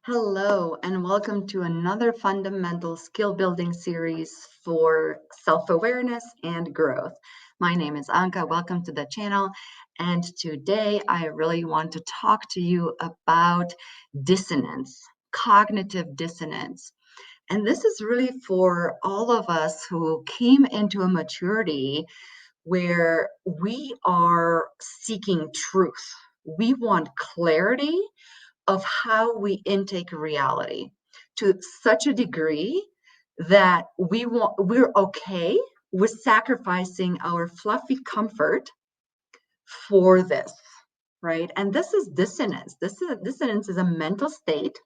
Hello, and welcome to another fundamental skill building series for self-awareness and growth. My name is Anka. Welcome to the channel. And today I really want to talk to you about dissonance, cognitive dissonance. And this is really for all of us who came into a maturity where we are seeking truth. We want clarity of how we intake reality to such a degree that we're okay with sacrificing our fluffy comfort for this, right? And this is dissonance. Dissonance is a mental state,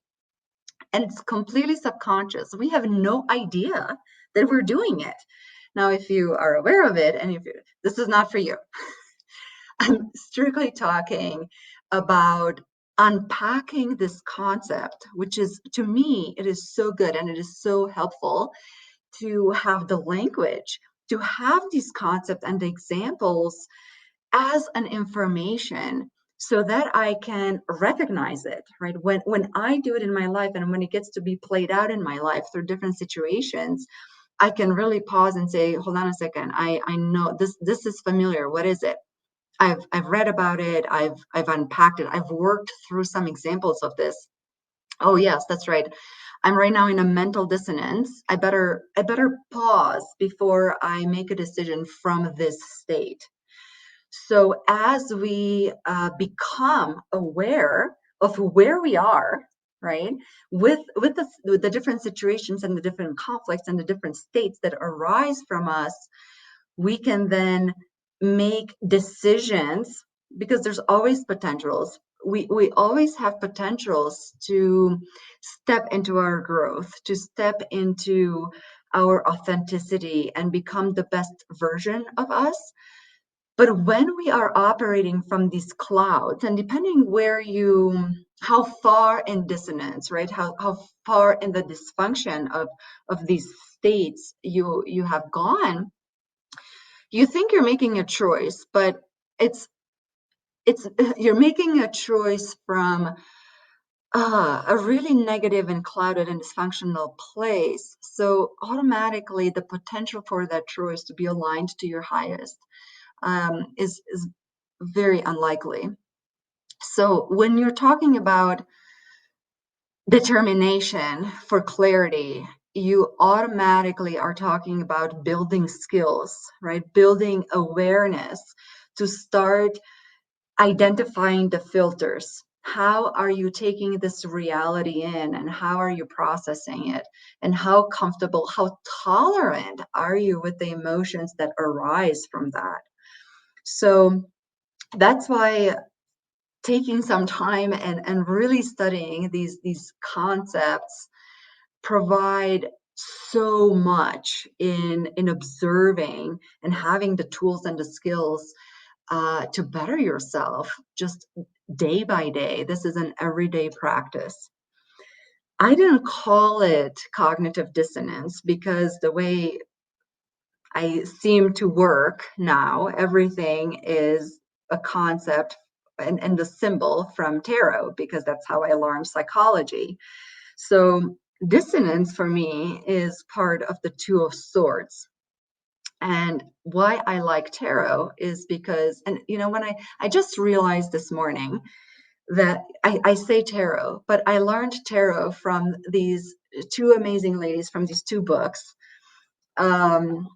and it's completely subconscious. We have no idea that we're doing it. Now, if you are aware of it, and this is not for you, I'm strictly talking about unpacking this concept, which is, to me, it is so good and it is so helpful to have the language, to have these concepts and the examples as an information so that I can recognize it, right? When I do it in my life and when it gets to be played out in my life through different situations, I can really pause and say, hold on a second, I know this is familiar. What is it? I've read about it. I've unpacked it. I've worked through some examples of this. Oh yes, that's right. I'm right now in a mental dissonance. I better pause before I make a decision from this state. So as we become aware of where we are, right, with the different situations and the different conflicts and the different states that arise from us, we can then make decisions because there's always potentials. We always have potentials to step into our growth, to step into our authenticity and become the best version of us. But when we are operating from these clouds, and depending how far in dissonance, right, how far in the dysfunction of these states you have gone, you think you're making a choice, but it's you're making a choice from a really negative and clouded and dysfunctional place. So automatically the potential for that choice to be aligned to your highest is very unlikely. So when you're talking about determination for clarity, you automatically are talking about building skills, right? Building awareness to start identifying the filters. How are you taking this reality in and how are you processing it? And how comfortable, how tolerant are you with the emotions that arise from that? So that's why taking some time and really studying these concepts provide so much in observing and having the tools and the skills to better yourself just day by day. This is an everyday practice. I didn't call it cognitive dissonance because the way I seem to work now, everything is a concept and the symbol from tarot because that's how I learned psychology. So dissonance for me is part of the Two of Swords. And why I like tarot is because, and when I just realized this morning that I say tarot, but I learned tarot from these two amazing ladies from these two books. Angelis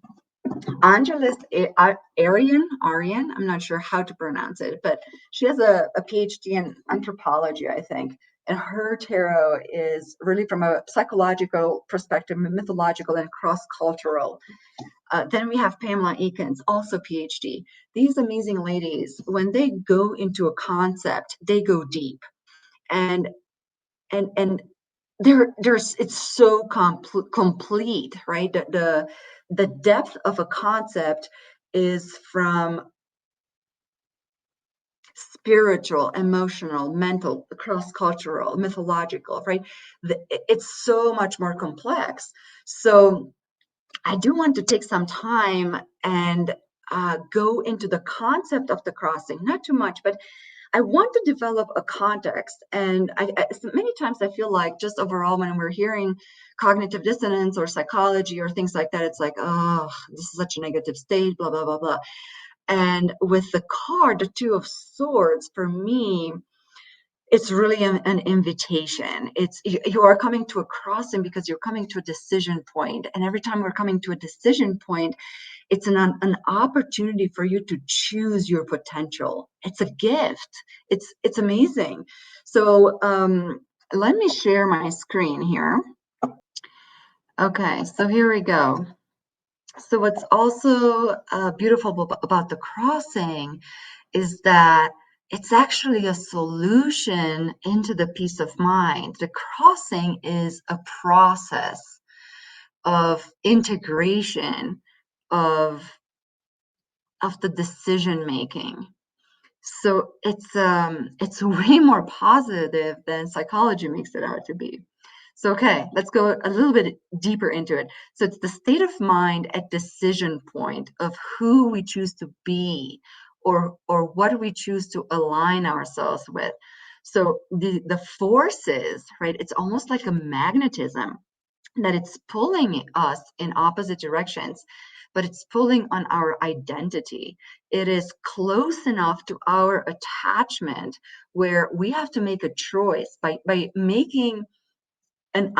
Arian, I'm not sure how to pronounce it, but she has a PhD in anthropology, I think. And her tarot is really from a psychological perspective, mythological and cross-cultural. Then we have Pamela Eakins, also PhD. These amazing ladies, when they go into a concept, they go deep. And there's it's so complete, right? The depth of a concept is from spiritual, emotional, mental, cross-cultural, mythological, right? It's so much more complex. So I do want to take some time and go into the concept of the crossing, not too much, but I want to develop a context. And many times I feel like just overall when we're hearing cognitive dissonance or psychology or things like that, it's like, oh, this is such a negative state, blah, blah, blah, blah. And with the card, the Two of Swords, for me, it's really an invitation. It's you are coming to a crossing because you're coming to a decision point. And every time we're coming to a decision point, it's an opportunity for you to choose your potential. It's a gift. It's amazing. So let me share my screen here. Okay, so here we go. So what's also beautiful about the crossing is that it's actually a solution into the peace of mind. The crossing is a process of integration of the decision making. So it's way more positive than psychology makes it out to be. So okay, let's go a little bit deeper into it. So it's the state of mind at decision point of who we choose to be or what we choose to align ourselves with. So the forces, right? It's almost like a magnetism that it's pulling us in opposite directions, but it's pulling on our identity. It is close enough to our attachment where we have to make a choice by making an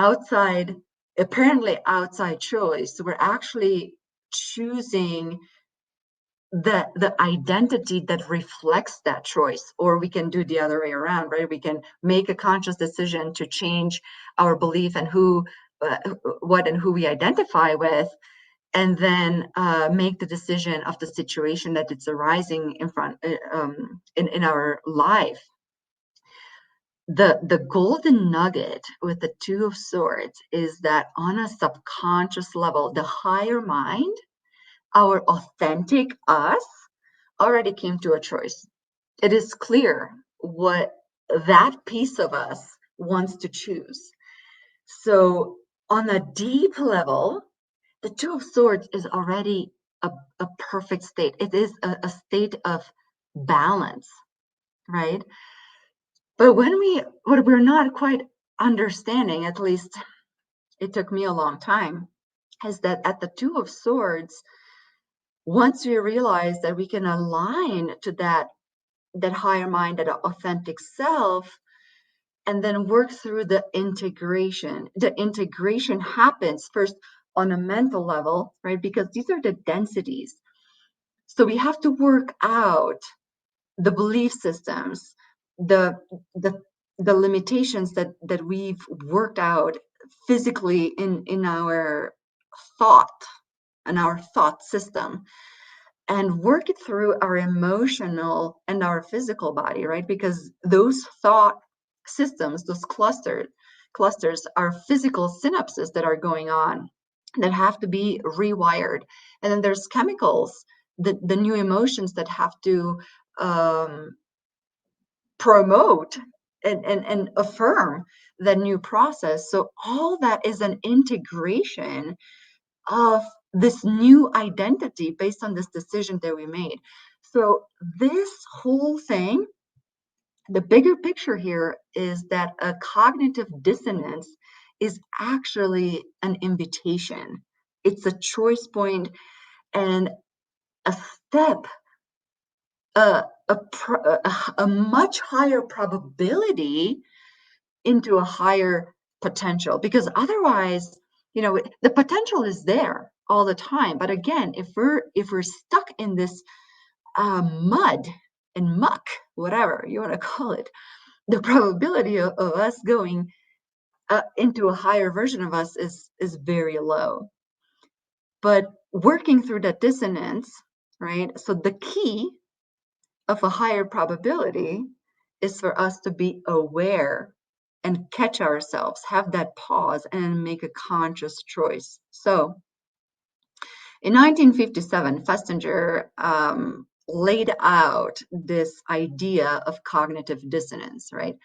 apparently outside choice. We're actually choosing the identity that reflects that choice, or we can do the other way around, right? We can make a conscious decision to change our belief and what and who we identify with, and then make the decision of the situation that it's arising in our life. The golden nugget with the Two of Swords is that on a subconscious level, the higher mind, our authentic us, already came to a choice. It is clear what that piece of us wants to choose. So on a deep level, the Two of Swords is already a perfect state. It is a state of balance, right? But what we're not quite understanding, at least it took me a long time, is that at the Two of Swords, once we realize that we can align to that higher mind, that authentic self, and then work through the integration. The integration happens first on a mental level, right? Because these are the densities. So we have to work out the belief systems, the the the limitations that we've worked out physically in our thought and our thought system, and work it through our emotional and our physical body, right? Because those thought systems, those clusters are physical synapses that are going on that have to be rewired. And then there's chemicals, the new emotions that have to um, promote and affirm the new process. So all that is an integration of this new identity based on this decision that we made. So this whole thing, the bigger picture here is that a cognitive dissonance is actually an invitation. It's a choice point and a step, a much higher probability into a higher potential, because otherwise, the potential is there all the time, but again, if we're stuck in this mud and muck, whatever you want to call it, the probability of us going into a higher version of us is very low. But working through that dissonance, right? So the key of a higher probability is for us to be aware and catch ourselves, have that pause, and make a conscious choice. So in 1957, Festinger laid out this idea of cognitive dissonance, right?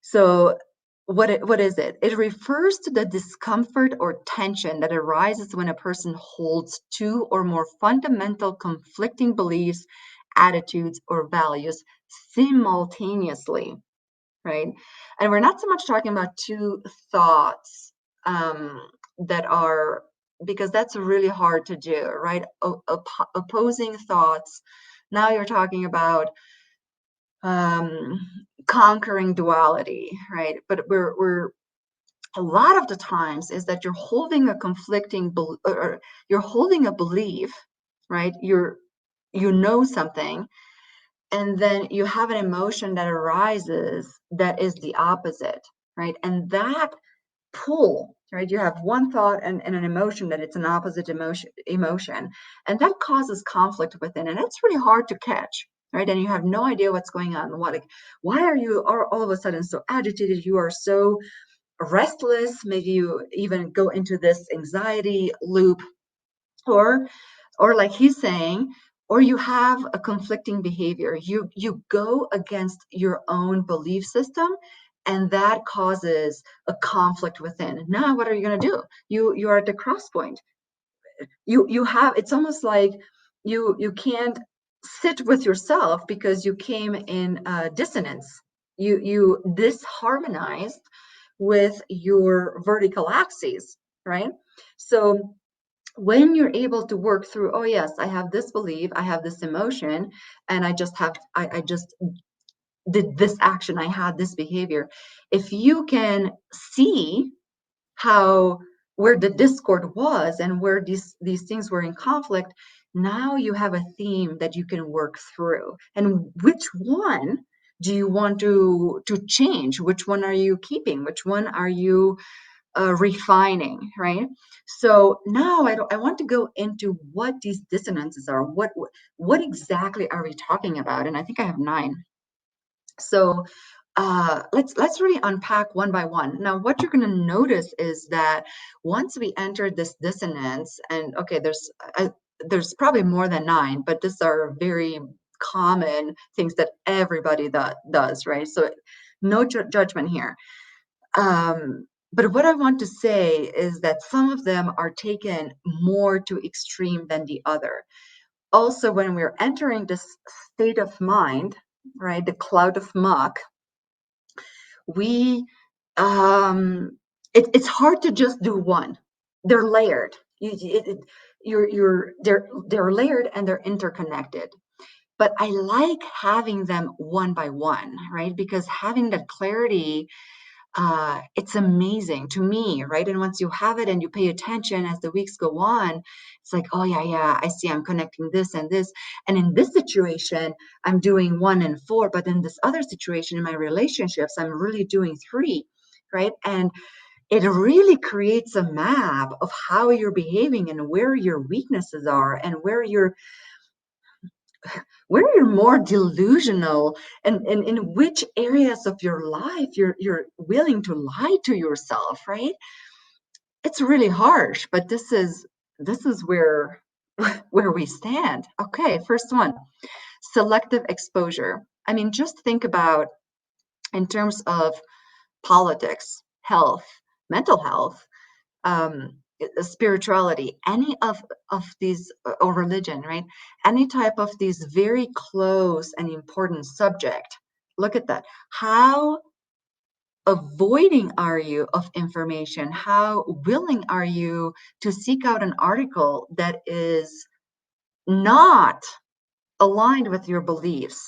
So what is it? It refers to the discomfort or tension that arises when a person holds two or more fundamental conflicting beliefs, attitudes, or values simultaneously, right? And we're not so much talking about two thoughts that are, because that's really hard to do, right? Opposing thoughts. Now you're talking about conquering duality, right? But we're a lot of the times is that you're holding a conflicting or you're holding a belief, right? You know something, and then you have an emotion that arises that is the opposite, right? And that pull, right? You have one thought and an emotion that it's an opposite emotion, and that causes conflict within, and it's really hard to catch, right? And you have no idea what's going on. Why are you all of a sudden so agitated? You are so restless. Maybe you even go into this anxiety loop, or like he's saying, or you have a conflicting behavior. You go against your own belief system, and that causes a conflict within. Now what are you going to do? You are at the cross point. You have, it's almost like you can't sit with yourself because you came in dissonance. You disharmonized with your vertical axes, right? So when you're able to work through, oh yes, I have this belief, I have this emotion, and I just did this action, I had this behavior. If you can see how, where the discord was and where these things were in conflict, now you have a theme that you can work through. And which one do you want to change? Which one are you keeping? Which one are you refining, right? So now I want to go into what these dissonances are. What exactly are we talking about? And I think I have 9. So let's really unpack one by one. Now, what you're going to notice is that once we enter this dissonance, and okay, there's probably more than 9, but these are very common things that everybody does, right? So no judgment here. But what I want to say is that some of them are taken more to extreme than the other. Also, when we're entering this state of mind, right, the cloud of muck, we it's hard to just do one. They're layered. They're layered and they're interconnected. But I like having them one by one, right? Because having that clarity, it's amazing to me, right? And once you have it and you pay attention as the weeks go on, it's like, oh yeah, I see I'm connecting this and this. And in this situation, I'm doing 1 and 4, but in this other situation in my relationships, I'm really doing 3, right? And it really creates a map of how you're behaving and where your weaknesses are and where you're more delusional, and in which areas of your life you're willing to lie to yourself, right? It's really harsh, but this is where where we stand. Okay, first one, selective exposure. I mean, just think about, in terms of politics, health, mental health, spirituality, any of these, or religion, right? Any type of these very close and important subject. Look at that. How avoiding are you of information? How willing are you to seek out an article that is not aligned with your beliefs,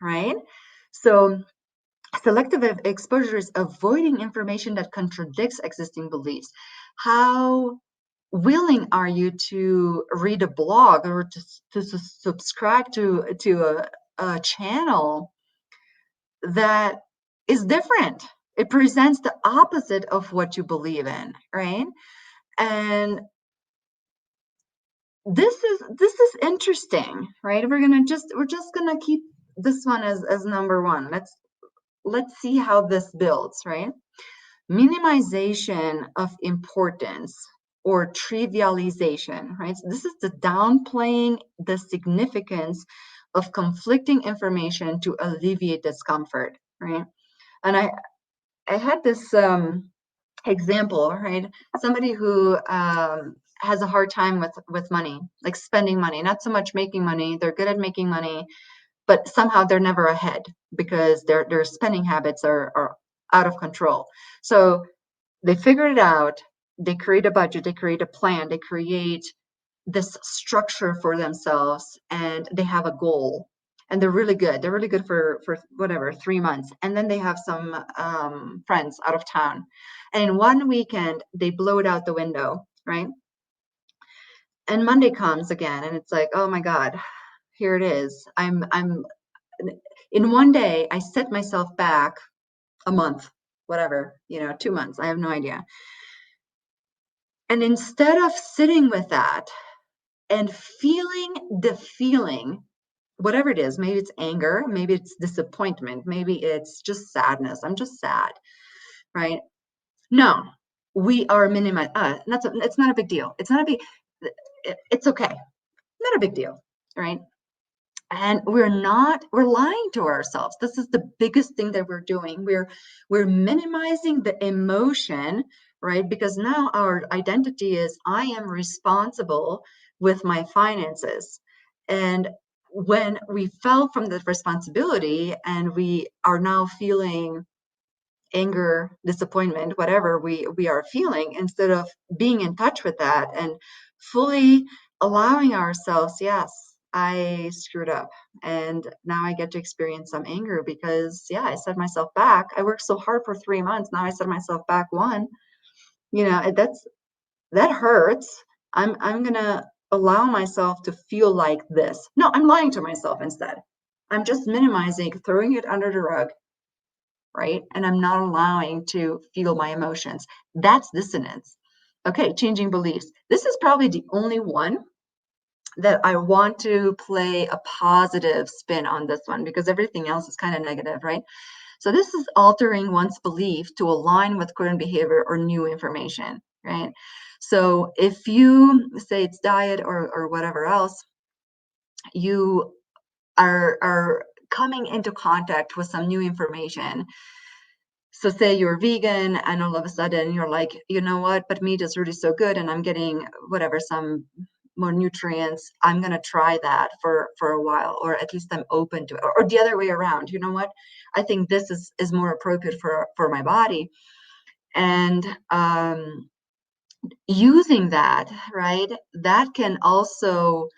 right? So selective exposure is avoiding information that contradicts existing beliefs. How willing are you to read a blog or to subscribe to a channel that is different? It presents the opposite of what you believe in, right? And this is interesting, right? We're just gonna keep this one as number 1. Let's see how this builds, right? Minimization of importance or trivialization, right? So this is the downplaying the significance of conflicting information to alleviate discomfort, right? And I had this example, right? Somebody who has a hard time with money, like spending money, not so much making money. They're good at making money, but somehow they're never ahead because their spending habits are out of control. So they figure it out, they create a budget, they create a plan, they create this structure for themselves, and they have a goal. And they're really good. They're really good for whatever 3 months, and then they have some friends out of town, and in one weekend they blow it out the window, right? And Monday comes again, and it's like, oh my God, here it is. I'm in one day I set myself back a month, whatever, 2 months. I have no idea. And instead of sitting with that and feeling the feeling, whatever it is, maybe it's anger, maybe it's disappointment, maybe it's just sadness. I'm just sad, right? No, we are minimizing. It's not a big deal. It's not a big. It's okay. Not a big deal, right? And we're lying to ourselves. This is the biggest thing that we're doing. We're minimizing the emotion, right? Because now our identity is I am responsible with my finances. And when we fell from the responsibility and we are now feeling anger, disappointment, whatever we are feeling, instead of being in touch with that and fully allowing ourselves, yes, I screwed up. And now I get to experience some anger because, yeah, I set myself back. I worked so hard for 3 months. Now I set myself back one. That hurts. I'm gonna allow myself to feel like this. No, I'm lying to myself instead. I'm just minimizing, throwing it under the rug, right? And I'm not allowing to feel my emotions. That's dissonance. Okay, changing beliefs. This is probably the only one that I want to play a positive spin on this one because everything else is kind of negative, right? So this is altering one's belief to align with current behavior or new information, right? So if you say it's diet or whatever else, you are coming into contact with some new information. So say you're vegan and all of a sudden you're like, you know what, but meat is really so good and I'm getting whatever, some more nutrients. I'm going to try that for a while, or at least I'm open to it. Or the other way around. You know what? I think this is more appropriate for my body. And using that, right? That can also,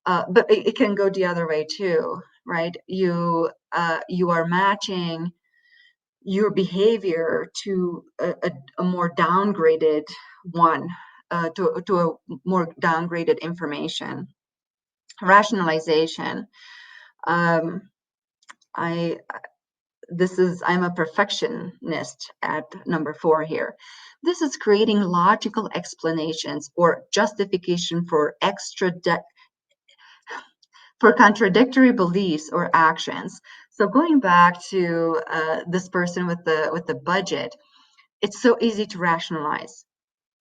but it can go the other way too, right? You are matching your behavior to a more downgraded one, to a more downgraded information. Rationalization. Um, I I'm a perfectionist at number 4 here. This is creating logical explanations or justification for contradictory beliefs or actions. So going back to this person with the budget, it's so easy to rationalize.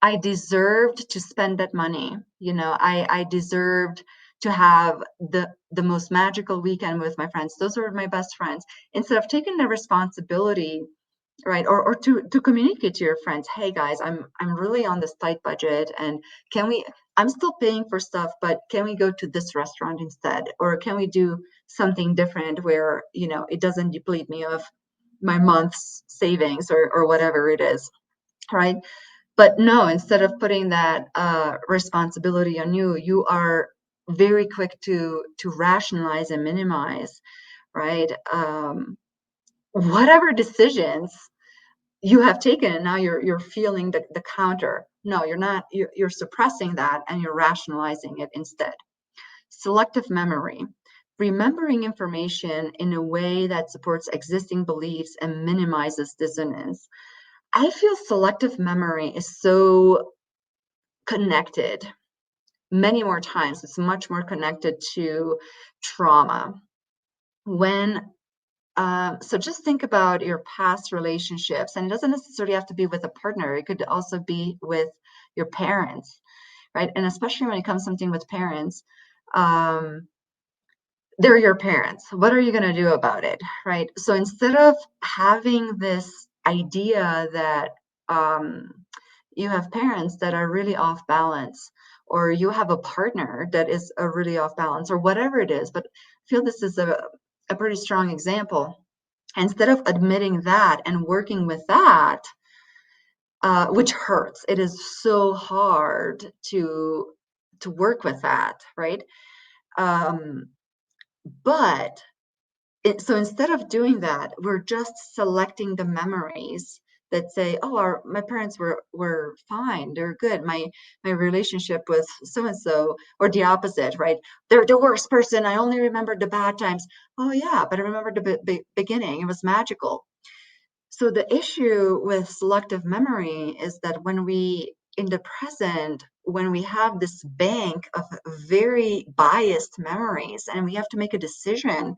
I deserved to spend that money. I deserved to have the most magical weekend with my friends. Those were my best friends. Instead of taking the responsibility, right, or to communicate to your friends, hey guys, I'm really on this tight budget, and I'm still paying for stuff, but can we go to this restaurant instead? Or can we do something different where, it doesn't deplete me of my month's savings or whatever it is, right? But no, instead of putting that responsibility on you, you are very quick to rationalize and minimize, right? Whatever decisions you have taken, and now you're feeling the counter. No, you're not. You're suppressing that and you're rationalizing it instead. Selective memory. Remembering information in a way that supports existing beliefs and minimizes dissonance. I feel selective memory is so connected many more times. It's much more connected to trauma. So just think about your past relationships, and it doesn't necessarily have to be with a partner. It could also be with your parents, right? And especially when it comes to something with parents, um, they're your parents. What are you going to do about it, right? So instead of having this idea that you have parents that are really off balance, or you have a partner that is really off balance, or whatever it is, but I feel this is a pretty strong example. Instead of admitting that and working with that, which hurts, it is so hard to work with that, right? Um, but so instead of doing that, we're just selecting the memories that say, "Oh, my parents were fine, they're good. My relationship with so and so," or the opposite, right? "They're the worst person. I only remember the bad times." Oh yeah, but I remember the beginning. It was magical. So the issue with selective memory is that when we in the present, when we have this bank of very biased memories and we have to make a decision,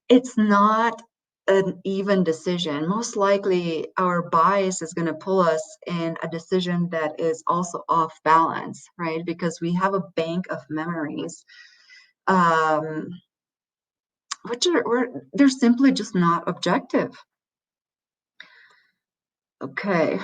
it's not an even decision. Most likely, our bias is going to pull us in a decision that is also off balance, right? Because we have a bank of memories, um, which they're simply just not objective. Okay.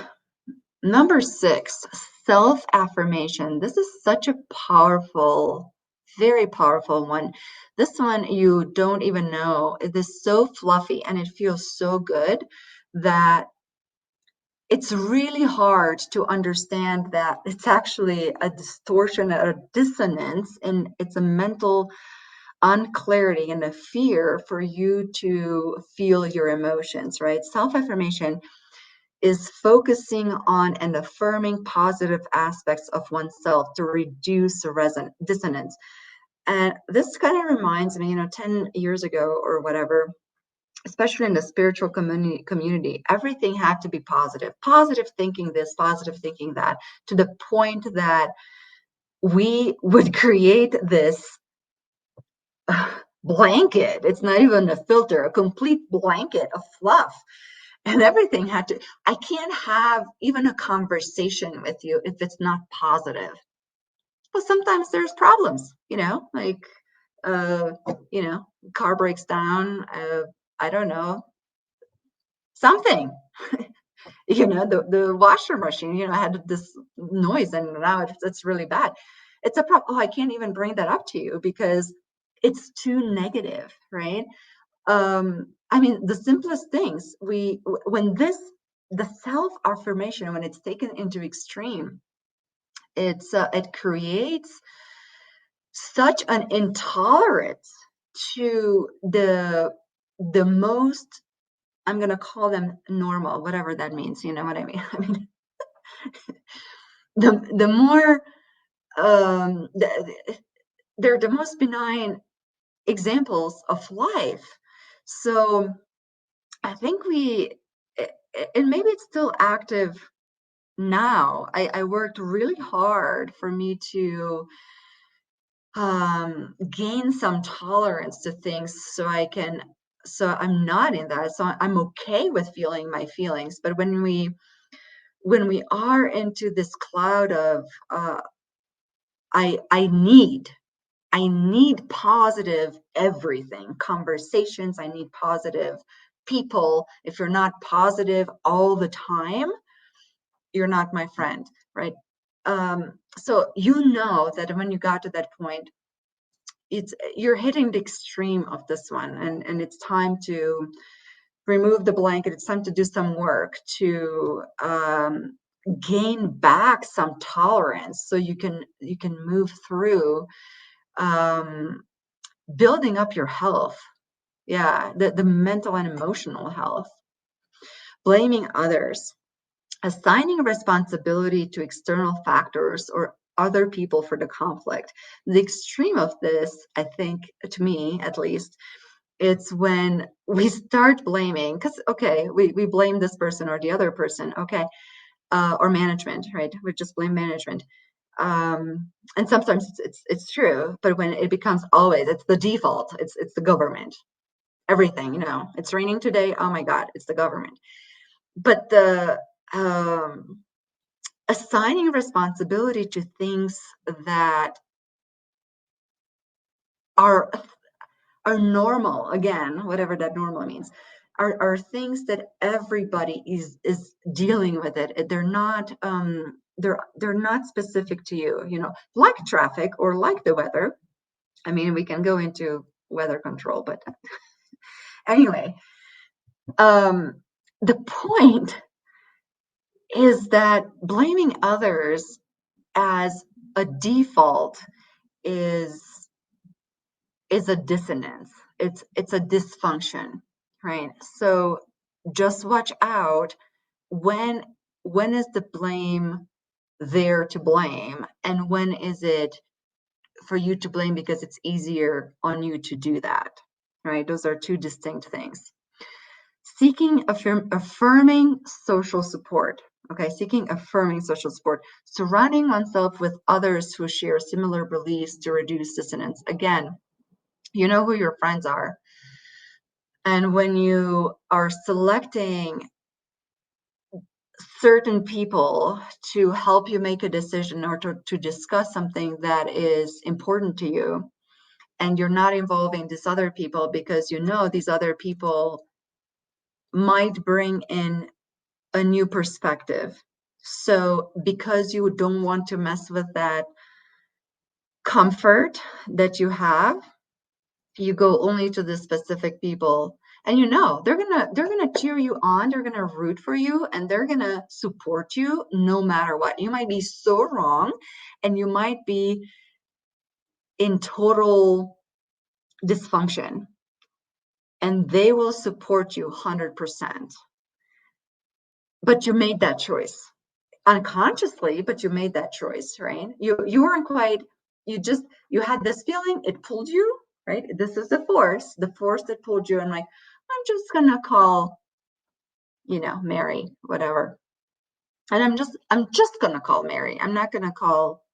Number 6, self-affirmation. This is such a powerful, very powerful one. This one you don't even know. It is so fluffy and it feels so good that it's really hard to understand that it's actually a distortion, a dissonance, and it's a mental unclarity and a fear for you to feel your emotions, right? Self-affirmation is focusing on and affirming positive aspects of oneself to reduce dissonance. And this kind of reminds me, 10 years ago or whatever, especially in the spiritual community, everything had to be positive. Positive thinking this, positive thinking that, to the point that we would create this blanket. It's not even a filter, a complete blanket of fluff. And everything had to, I can't have even a conversation with you if it's not positive. But sometimes there's problems, like, uh, car breaks down, I don't know, something, the washer machine, had this noise and now it's really bad. It's a problem. Oh, I can't even bring that up to you because it's too negative, right? I mean, the simplest things, when the self-affirmation, when it's taken into extreme, it creates such an intolerance to the most, I'm going to call them normal, whatever that means. You know what I mean? I mean, the more, they're the most benign examples of life. So I think and maybe it's still active now. I worked really hard for me to gain some tolerance to things so I'm not in that. So I'm okay with feeling my feelings. But when we are into this cloud of I need positive everything, conversations, I need positive people. If you're not positive all the time, you're not my friend, right? So that when you got to that point, you're hitting the extreme of this one, and it's time to remove the blanket. It's time to do some work to gain back some tolerance, so you can move through um, building up your health. Yeah, the mental and emotional health. Blaming others, assigning responsibility to external factors or other people for the conflict. The extreme of this, I think, to me at least, it's when we start blaming, because, okay, we blame this person or the other person, okay, or management, right? We just blame management. And sometimes it's true, but when it becomes always, it's the default, it's the government. Everything, it's raining today, oh my God, it's the government. But the assigning responsibility to things that are are normal, again, whatever that normal means, are things that everybody is dealing with it. They're not specific to you, like traffic or like the weather. I mean, we can go into weather control. But anyway, the point is that blaming others as a default is a dissonance. It's a dysfunction, right? So just watch out when is the blame there to blame, and when is it for you to blame because it's easier on you to do that, right? Those are two distinct things. Seeking affirming social support. Okay, seeking affirming social support, surrounding oneself with others who share similar beliefs to reduce dissonance. Again, you know who your friends are. And when you are selecting certain people to help you make a decision or to discuss something that is important to you, and you're not involving these other people because you know these other people might bring in a new perspective. So because you don't want to mess with that comfort that you have, you go only to the specific people, and you know they're gonna cheer you on, they're gonna root for you, and they're gonna support you no matter what. You might be so wrong, and you might be in total dysfunction, and they will support you 100%. But you made that choice unconsciously, but you made that choice, right? You weren't quite, you had this feeling, it pulled you, right? This is the force that pulled you, and like, I'm just gonna call, Mary, whatever. And I'm just gonna call Mary. I'm not gonna call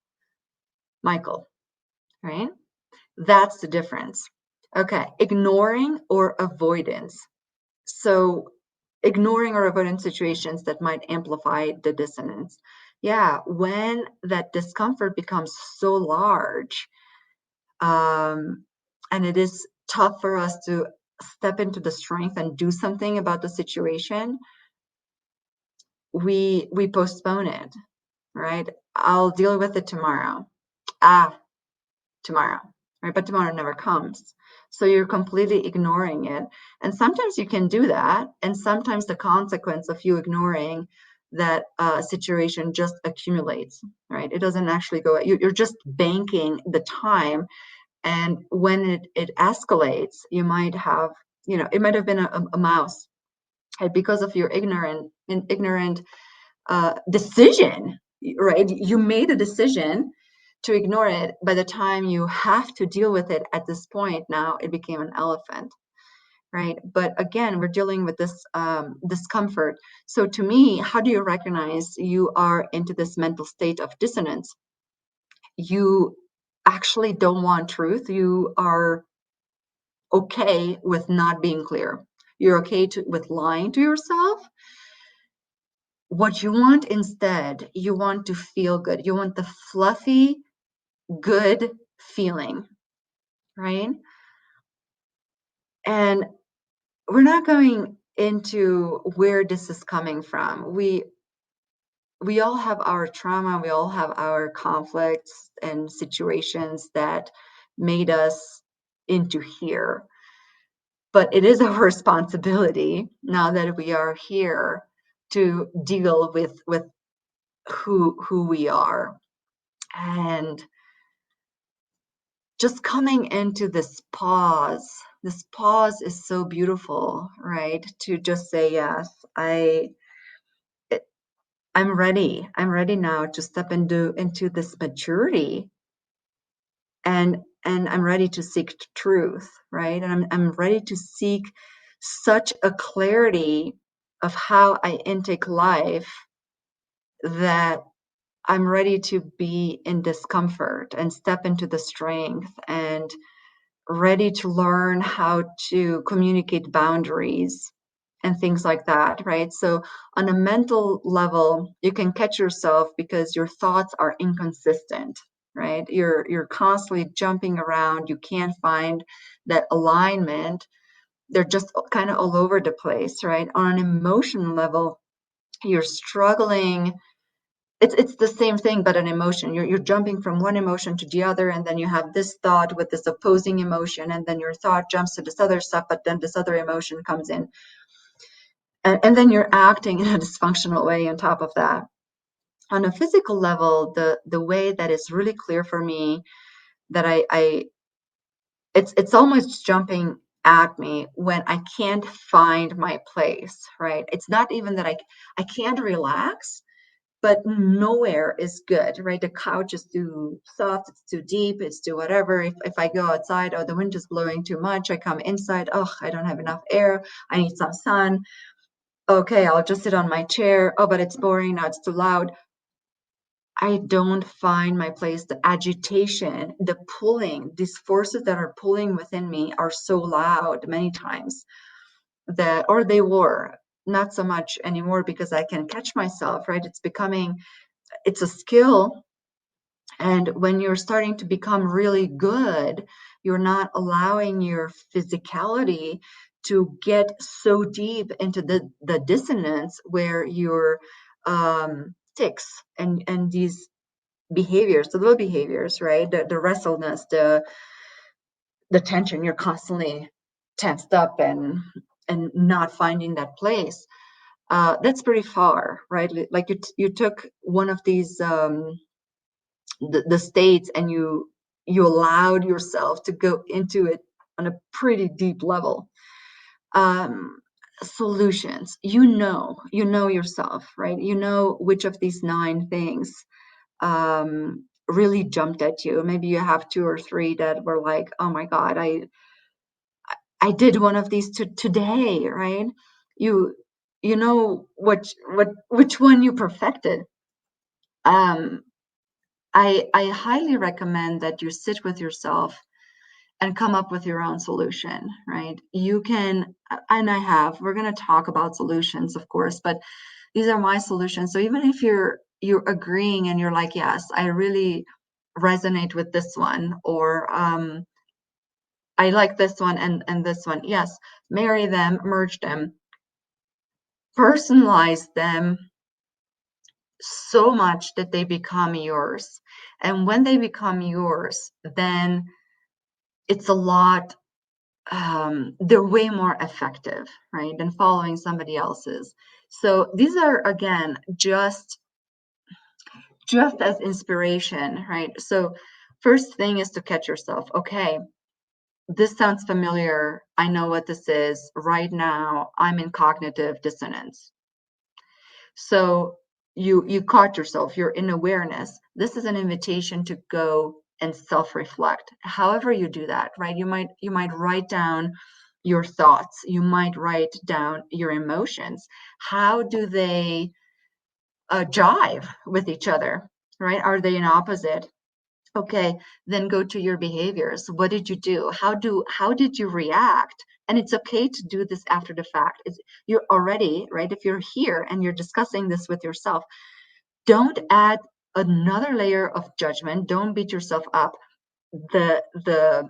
Michael, right? That's the difference. Okay, ignoring or avoidance. So ignoring or avoiding situations that might amplify the dissonance. Yeah, when that discomfort becomes so large, and it is tough for us to step into the strength and do something about the situation, we postpone it, right? I'll deal with it tomorrow. Tomorrow, right? But tomorrow never comes. So you're completely ignoring it. And sometimes you can do that. And sometimes the consequence of you ignoring that situation just accumulates, right? It doesn't actually go, you're just banking the time. And when it escalates, you might have, it might have been a mouse, right? Because of your ignorant decision, right? You made a decision to ignore it. By the time you have to deal with it at this point, now it became an elephant, right? But again, we're dealing with this discomfort. So to me, how do you recognize you are into this mental state of dissonance? You actually don't want truth. You are okay with not being clear. You're okay with lying to yourself. What you want instead, you want to feel good. You want the fluffy, good feeling, right? And we're not going into where this is coming from. We all have our trauma, we all have our conflicts and situations that made us into here. But it is our responsibility now that we are here to deal with who we are. And just coming into this pause is so beautiful, right? To just say, yes, I'm ready now to step into this maturity, and I'm ready to seek truth, right? And I'm ready to seek such a clarity of how I intake life that I'm ready to be in discomfort and step into the strength, and ready to learn how to communicate boundaries and things like that, right? So on a mental level, you can catch yourself because your thoughts are inconsistent, right? You're constantly jumping around. You can't find that alignment. They're just kind of all over the place, right? On an emotional level, you're struggling. it's the same thing, but an emotion. You're jumping from one emotion to the other, and then you have this thought with this opposing emotion, and then your thought jumps to this other stuff, but then this other emotion comes in, and then you're acting in a dysfunctional way on top of that. On a physical level, the way that is really clear for me that I it's almost jumping at me when I can't find my place, right? It's not even that I can't relax, but nowhere is good, right? The couch is too soft, it's too deep, it's too whatever. If I go outside, oh, the wind is blowing too much. I come inside, oh, I don't have enough air. I need some sun. Okay, I'll just sit on my chair. Oh, but it's boring. Now it's too loud. I don't find my place. The agitation, the pulling, these forces that are pulling within me are so loud many times that, or they were, not so much anymore because I can catch myself, right? It's a skill. And when you're starting to become really good, you're not allowing your physicality to get so deep into the dissonance where your tics and these behaviors, the little behaviors, right? The restlessness, the tension, you're constantly tensed up and not finding that place. That's pretty far, right? Like you took one of these the states and you allowed yourself to go into it on a pretty deep level. Um, Solutions, you know yourself, right? You know which of these 9 things really jumped at you. Maybe you have 2 or 3 that were like, oh my God, I did one of these today, right? You you know which one you perfected. Um, I highly recommend that you sit with yourself and come up with your own solution, right? You can, and we're going to talk about solutions, of course, but these are my solutions. So even if you're agreeing and you're like, yes, I really resonate with this one, or I like this one and this one, yes, marry them, merge them, personalize them so much that they become yours. And when they become yours, then it's a lot, they're way more effective, right, than following somebody else's. So these are, again, just as inspiration, right? So first thing is to catch yourself. Okay, this sounds familiar. I know what this is. Right now, I'm in cognitive dissonance. So you caught yourself, you're in awareness. This is an invitation to go and self-reflect. However you do that, right? You might write down your thoughts, you might write down your emotions. How do they jive with each other, right? Are they an opposite? Okay, then go to your behaviors. What did you do? How did you react? And it's okay to do this after the fact. You're already, right? If you're here and you're discussing this with yourself, don't add another layer of judgment. Don't beat yourself up. The the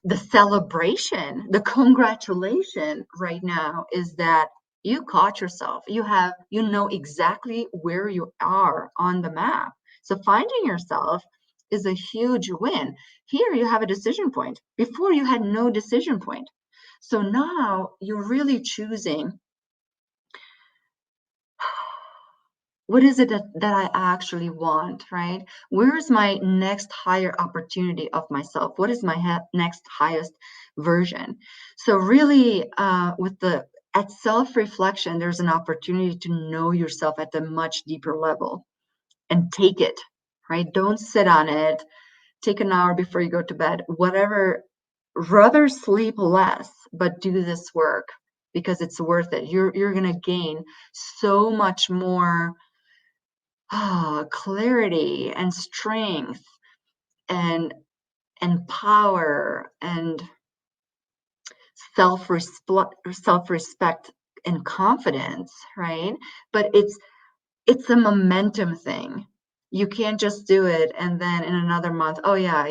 the celebration, the congratulation right now is that you caught yourself. You know exactly where you are on the map. So finding yourself is a huge win. Here you have a decision point. Before you had no decision point. So now you're really choosing, what is it that I actually want, right? Where is my next higher opportunity of myself? What is my next highest version? So really, at self-reflection, there's an opportunity to know yourself at a much deeper level and take it, right? Don't sit on it. Take an hour before you go to bed, whatever. Rather sleep less, but do this work because it's worth it. You're going to gain so much more clarity and strength and power and self-respect and confidence, right? But it's a momentum thing. You can't just do it and then in another month, oh yeah,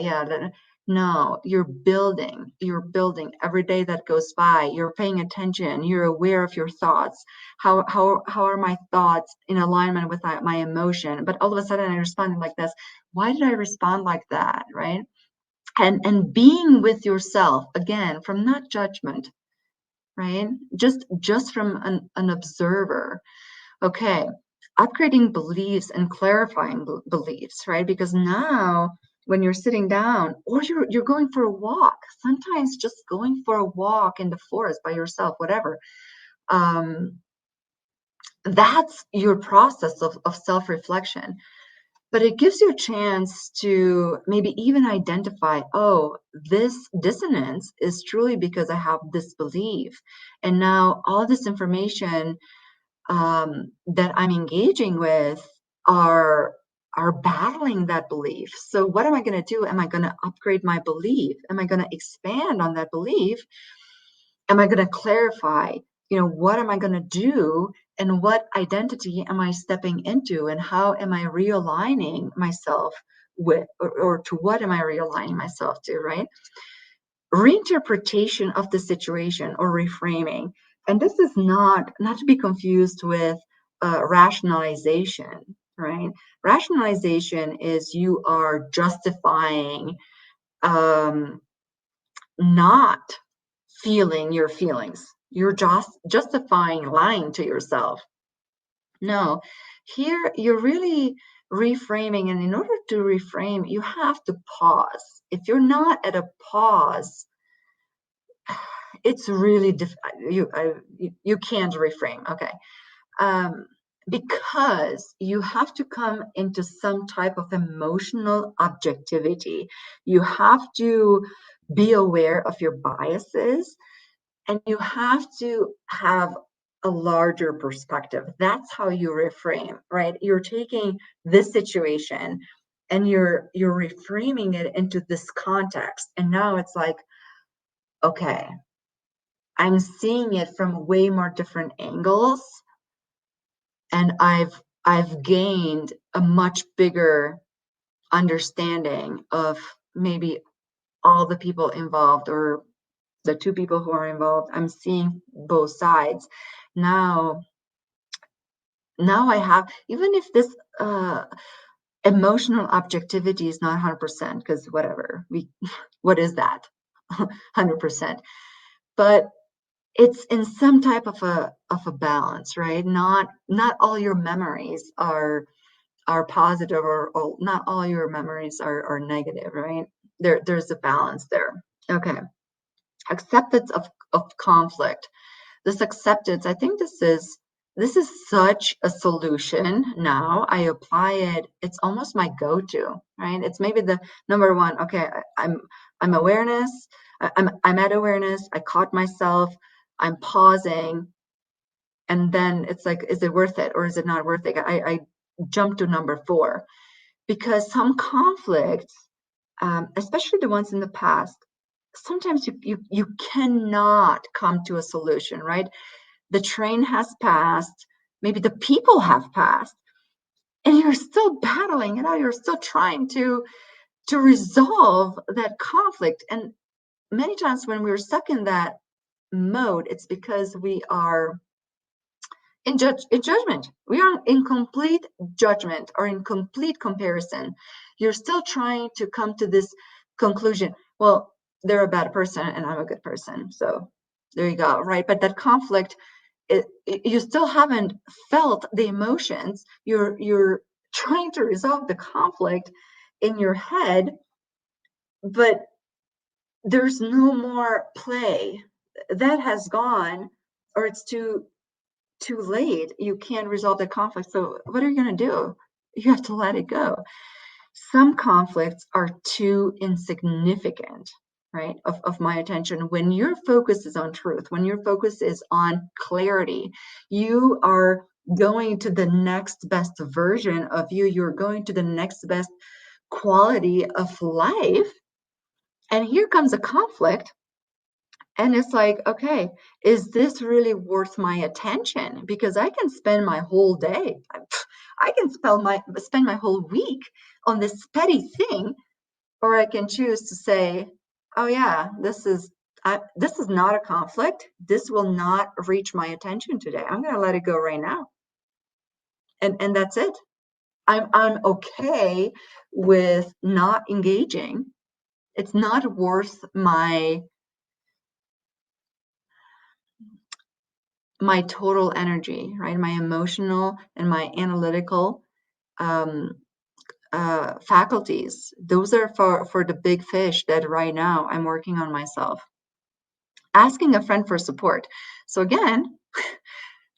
No, you're building every day that goes by. You're paying attention. You're aware of your thoughts. How are my thoughts in alignment with my emotion? But all of a sudden I responded like this. Why did I respond like that? Right? And being with yourself again from not judgment, right? Just from an observer. Okay, upgrading beliefs and clarifying beliefs, right? Because now when you're sitting down or you're going for a walk, sometimes just going for a walk in the forest by yourself, whatever, um, that's your process of self-reflection. But it gives you a chance to maybe even identify, oh, this dissonance is truly because I have this belief. And now all this information that I'm engaging with are are battling that belief. So what am I going to do? Am I going to upgrade my belief? Am I going to expand on that belief? Am I going to clarify, what am I going to do and what identity am I stepping into and how am I realigning myself with or to what am I realigning myself to, right? Reinterpretation of the situation or reframing. And this is not to be confused with rationalization, right? Rationalization is you are justifying not feeling your feelings. You're just justifying lying to yourself. No, here you're really reframing. And in order to reframe, you have to pause. If you're not at a pause, it's really you can't reframe. Okay. Um, because you have to come into some type of emotional objectivity. You have to be aware of your biases and you have to have a larger perspective. That's how you reframe, right? You're taking this situation and you're reframing it into this context. And now it's like, okay, I'm seeing it from way more different angles and I've gained a much bigger understanding of maybe all the people involved or the two people who are involved. I'm seeing both sides. Now now I have, even if this emotional objectivity is not 100%, because whatever, what is that? 100%. But it's in some type of a balance, right? Not all your memories are positive or not all your memories are negative, right? There's a balance there. Okay. Acceptance of conflict. This acceptance, I think this is such a solution now. I apply it. It's almost my go-to, right? It's maybe the number one. Okay, I'm awareness. I'm at awareness. I caught myself. I'm pausing. And then it's like, is it worth it or is it not worth it? I jump to number 4 because some conflicts, especially the ones in the past, sometimes you cannot come to a solution, right? The train has passed, maybe the people have passed, and you're still battling, you're still trying to resolve that conflict. And many times when we're stuck in that mode, it's because we are in judgment. We are in complete judgment or in complete comparison. You're still trying to come to this conclusion. Well, they're a bad person and I'm a good person. So there you go, right? But that conflict, you still haven't felt the emotions. You're trying to resolve the conflict in your head, but there's no more play. That has gone, or it's too late. You can't resolve the conflict. So what are you going to do? You have to let it go. Some conflicts are too insignificant, right, of my attention. When your focus is on truth, when your focus is on clarity, you are going to the next best version of you. You're going to the next best quality of life. And here comes a conflict. And it's like, okay, is this really worth my attention? Because I can spend my whole day, I can spend my whole week on this petty thing, Or I can choose to say, oh yeah, this is not a conflict. This will not reach my attention today. I'm going to let it go right now. And that's it. I'm okay with not engaging. It's not worth my total energy, right? My emotional and my analytical um, faculties. Those are for the big fish that right now I'm working on myself. Asking a friend for support. So again,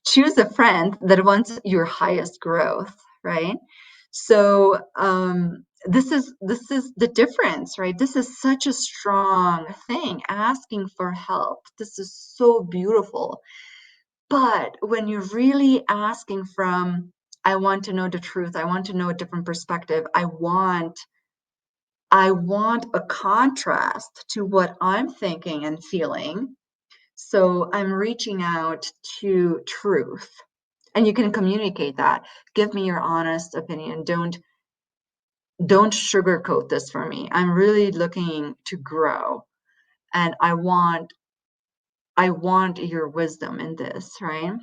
choose a friend that wants your highest growth, right? So this is the difference, right? This is such a strong thing, asking for help. This is so beautiful. But when you're really asking from, I want to know the truth, I want to know a different perspective, I want a contrast to what I'm thinking and feeling. So I'm reaching out to truth. And you can communicate that. Give me your honest opinion. Don't sugarcoat this for me. I'm really looking to grow, and I want your wisdom in this, right?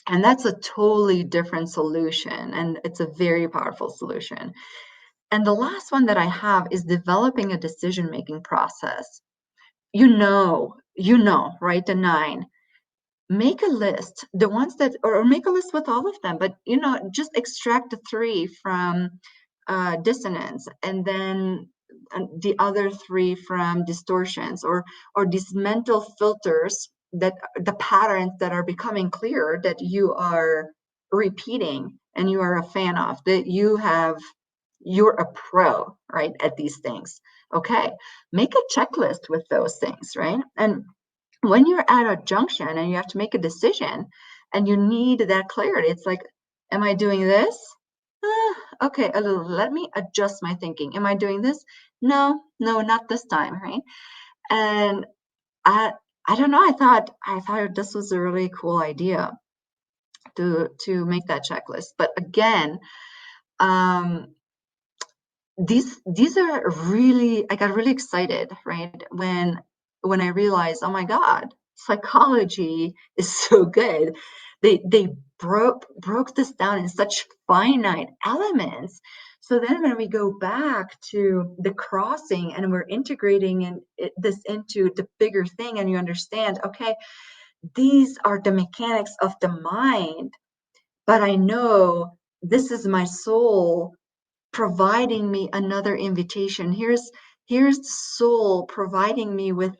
And that's a totally different solution, and it's a very powerful solution. And the last one that I have is developing a decision-making process. Right? The 9. Make a list, the ones that, or make a list with all of them, but just extract the 3 from dissonance, and then the other 3 from distortions, or these mental filters, that the patterns that are becoming clear, that you are repeating and you are a fan of, that you're a pro, right, at these things. Okay, make a checklist with those things, right? And when you're at a junction and you have to make a decision and you need that clarity, it's like, am I doing this? Okay, let me adjust my thinking. Am I doing this? No, not this time, right? And I I don't know. I thought this was a really cool idea to make that checklist. But again, um, these are really, I got really excited, right? When I realized, oh my God, psychology is so good. They broke this down in such finite elements. So then when we go back to the crossing and we're integrating this into the bigger thing, and you understand, okay, these are the mechanics of the mind, but I know this is my soul providing me another invitation. Here's the soul providing me with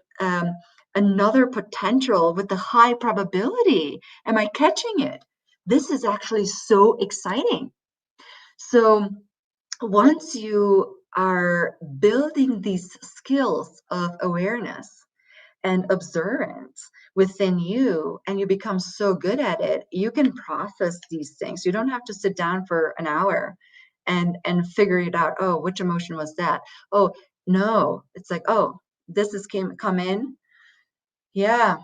another potential with a high probability. Am I catching it? This is actually so exciting. So once you are building these skills of awareness and observance within you, and you become so good at it, you can process these things. You don't have to sit down for an hour and figure it out. Oh, which emotion was that? Oh, no, it's like, oh, this is come in. Yeah,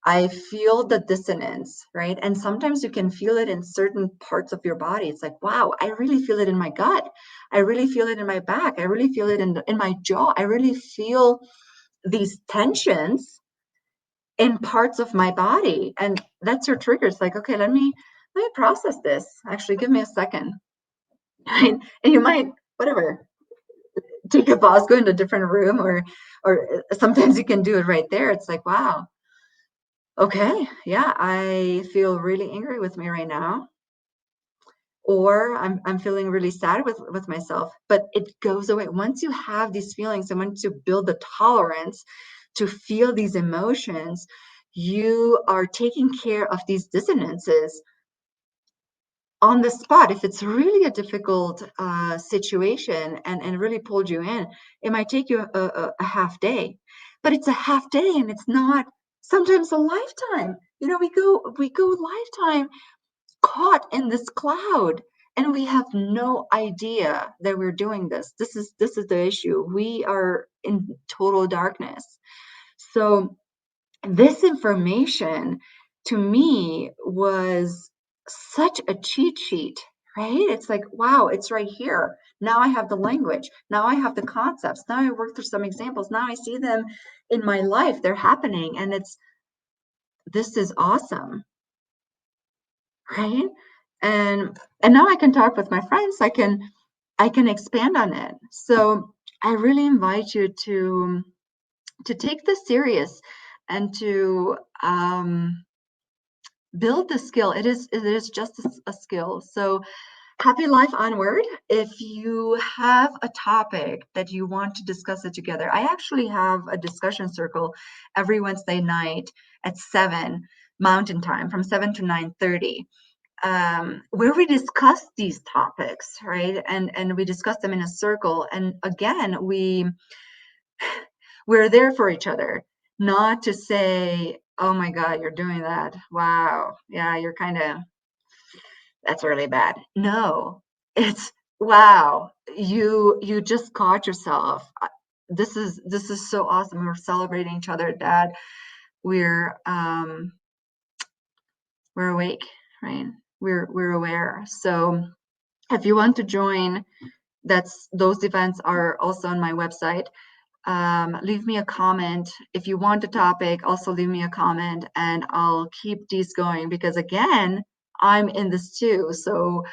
I feel the dissonance, right? And sometimes you can feel it in certain parts of your body. It's like, wow, I really feel it in my gut. I really feel it in my back. I really feel it in my jaw. I really feel these tensions in parts of my body. And that's your trigger. It's like, okay, let me process this. Actually, give me a second. Right? And you might, whatever, take a pause, go into a different room, or sometimes you can do it right there. It's like, wow, okay, yeah, I feel really angry with me right now, or I'm feeling really sad with myself. But it goes away once you have these feelings, and once you build the tolerance to feel these emotions. You are taking care of these dissonances on the spot. If it's really a difficult situation, and really pulled you in, it might take you a half day, but it's a half day, and it's not sometimes a lifetime. We go lifetime caught in this cloud, and we have no idea that we're doing this. This is the issue. We are in total darkness. So this information to me was such a cheat sheet, right? It's like, wow, it's right here. Now I have the language. Now I have the concepts. Now I work through some examples. Now I see them in my life. They're happening. And this is awesome, right? And now I can talk with my friends. I can expand on it. So I really invite you to take this serious and to build the skill. It is just a skill. So happy life onward. If you have a topic that you want to discuss it together, I actually have a discussion circle every Wednesday night at 7 Mountain Time, from 7 to 9:30, where we discuss these topics, right? And we discuss them in a circle. And again, we're there for each other, not to say, "Oh my God, you're doing that. Wow, yeah, you're kind of that's really bad." No, it's wow, you just caught yourself. This is so awesome. We're celebrating each other, Dad. We're um we're awake, right? We're aware. So if you want to join, those events are also on my website. Leave me a comment. If you want a topic, also leave me a comment, and I'll keep these going, because again, I'm in this too. So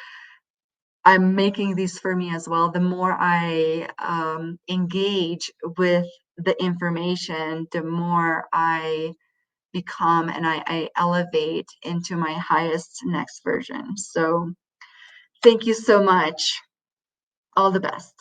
I'm making these for me as well. The more I engage with the information, the more I become, and I elevate into my highest next version. So thank you so much. All the best.